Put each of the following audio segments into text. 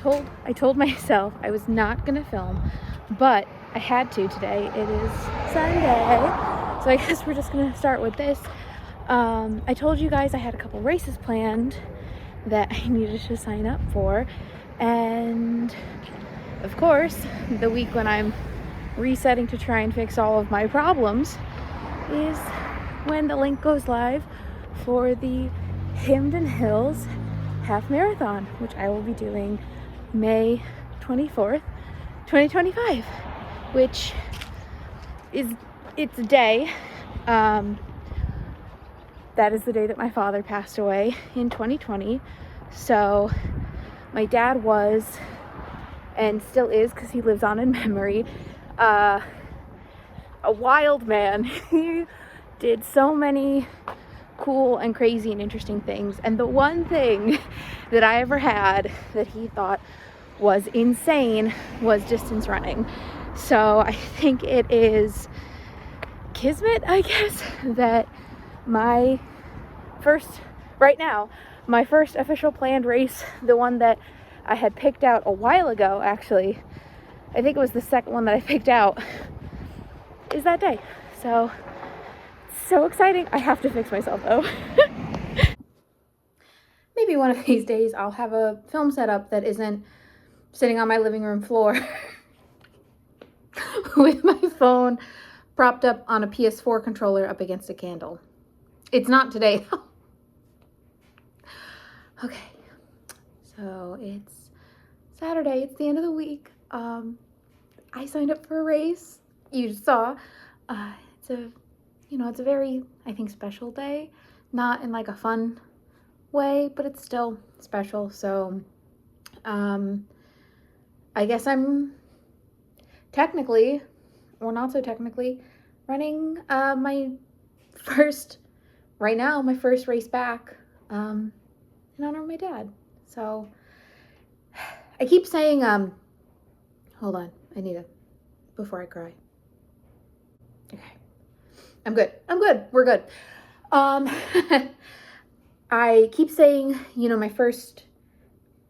told myself I was not gonna film, but I had to today. It is Sunday, so I guess we're just gonna start with this. I told you guys I had a couple races planned that I needed to sign up for, and of course, the week when I'm resetting to try and fix all of my problems is when the link goes live for the Hamden Hills Half Marathon, which I will be doing May 24th, 2025, which it's a day. That is the day that my father passed away in 2020. So my dad was, and still is because he lives on in memory, a wild man. He did so many cool and crazy and interesting things, and the one thing that I ever had that he thought was insane was distance running. So I think it is kismet, I guess, that my first official planned race, the one that I had picked out a while ago, actually, I think it was the second one that I picked out, is that day. So exciting. I have to fix myself though. Maybe one of these days I'll have a film setup that isn't sitting on my living room floor with my phone propped up on a PS4 controller up against a candle. It's not today though. Okay, so it's Saturday, it's the end of the week. I signed up for a race. You saw. It's a very, I think, special day. Not in like a fun way, but it's still special. So, I guess I'm technically, or not so technically, running my first race back in honor of my dad. So I keep saying, hold on, before I cry. Okay. I'm good. We're good. I keep saying, my first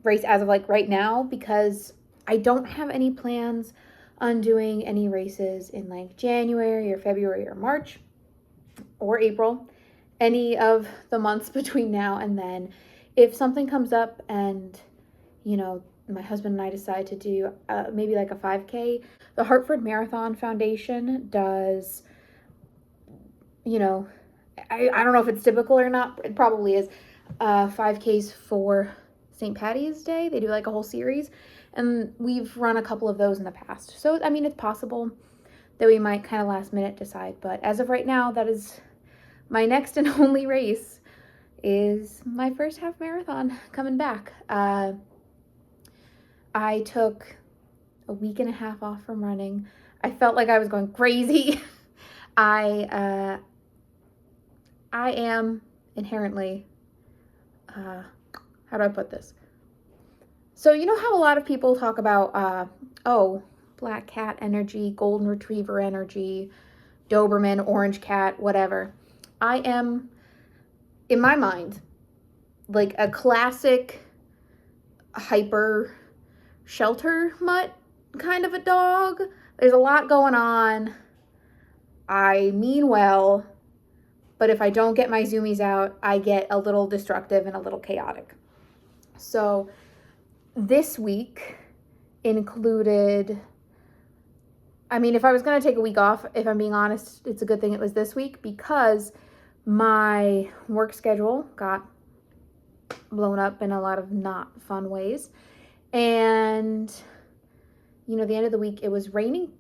race as of like right now, because I don't have any plans on doing any races in like January or February or March or April, any of the months between now and then. If something comes up and, my husband and I decide to do maybe like a 5K, the Hartford Marathon Foundation does, I don't know if it's typical or not. It probably is. 5Ks for St. Patty's Day. They do like a whole series, and we've run a couple of those in the past. So, it's possible that we might kind of last minute decide. But as of right now, that is my next and only race, is my first half marathon coming back. I took a week and a half off from running. I felt like I was going crazy. I am inherently, how do I put this? So you know how a lot of people talk about, black cat energy, golden retriever energy, Doberman, orange cat, whatever. I am, in my mind, like a classic hyper shelter mutt kind of a dog. There's a lot going on. I mean well, but if I don't get my zoomies out, I get a little destructive and a little chaotic. So this week included, if I was going to take a week off, if I'm being honest, it's a good thing it was this week, because my work schedule got blown up in a lot of not fun ways. And, the end of the week, it was raining.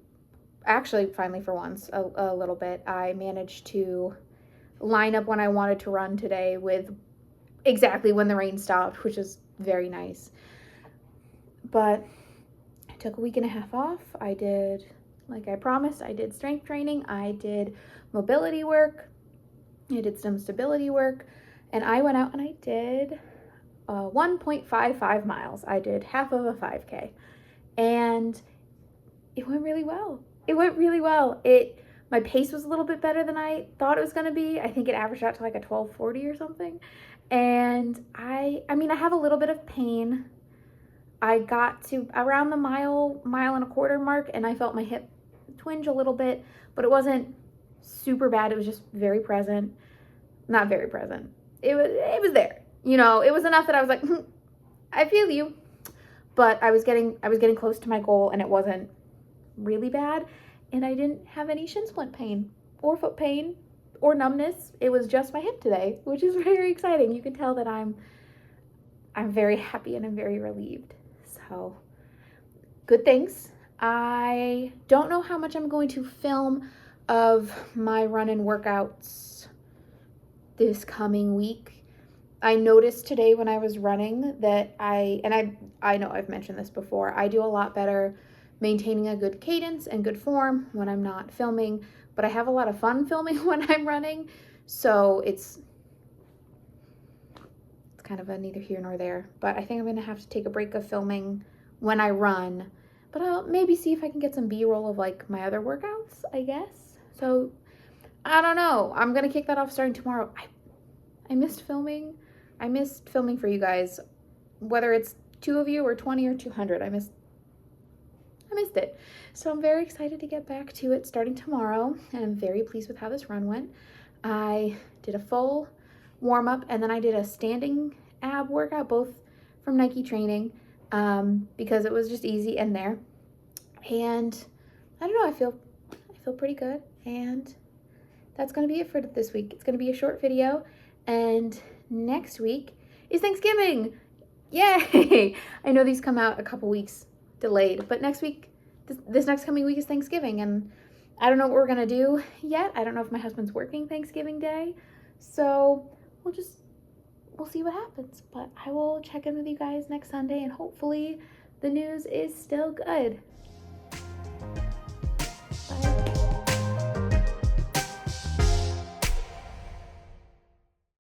Actually, finally, for once, a little bit. I managed to line up when I wanted to run today with exactly when the rain stopped, which is very nice. But I took a week and a half off. I did, like I promised, I did strength training. I did mobility work. I did some stability work. And I went out and I did 1.55 miles. I did half of a 5K. And it went really well. My pace was a little bit better than I thought it was going to be. I think it averaged out to like a 12:40 or something. And I have a little bit of pain I got to around the mile and a quarter mark, and I felt my hip twinge a little bit, but it wasn't super bad. It was just very present. Not very present. It was there. You know, it was enough that I was like, I feel you. But I was getting close to my goal, and it wasn't really bad, and I didn't have any shin splint pain or foot pain or numbness. It was just my hip today, which is very exciting. You can tell that I'm very happy and I'm very relieved. So, good things. I don't know how much I'm going to film of my run and workouts this coming week. I noticed today when I was running that I know I've mentioned this before, I do a lot better maintaining a good cadence and good form when I'm not filming, but I have a lot of fun filming when I'm running, so it's kind of a neither here nor there. But I think I'm gonna have to take a break of filming when I run, but I'll maybe see if I can get some B-roll of like my other workouts, I guess. So I don't know, I'm gonna kick that off starting tomorrow. I missed filming. I missed filming for you guys, whether it's 2 of you or 20 or 200. I missed it. So I'm very excited to get back to it starting tomorrow, and I'm very pleased with how this run went. I did a full warm-up, and then I did a standing ab workout, both from Nike Training, because it was just easy in there. And I don't know, I feel pretty good, and that's gonna be it for this week. It's gonna be a short video, and next week is Thanksgiving. Yay! I know these come out a couple weeks delayed, but next week, this next coming week is Thanksgiving, and I don't know what we're gonna do yet. I don't know if my husband's working Thanksgiving Day, so we'll see what happens. But I will check in with you guys next Sunday, and hopefully the news is still good.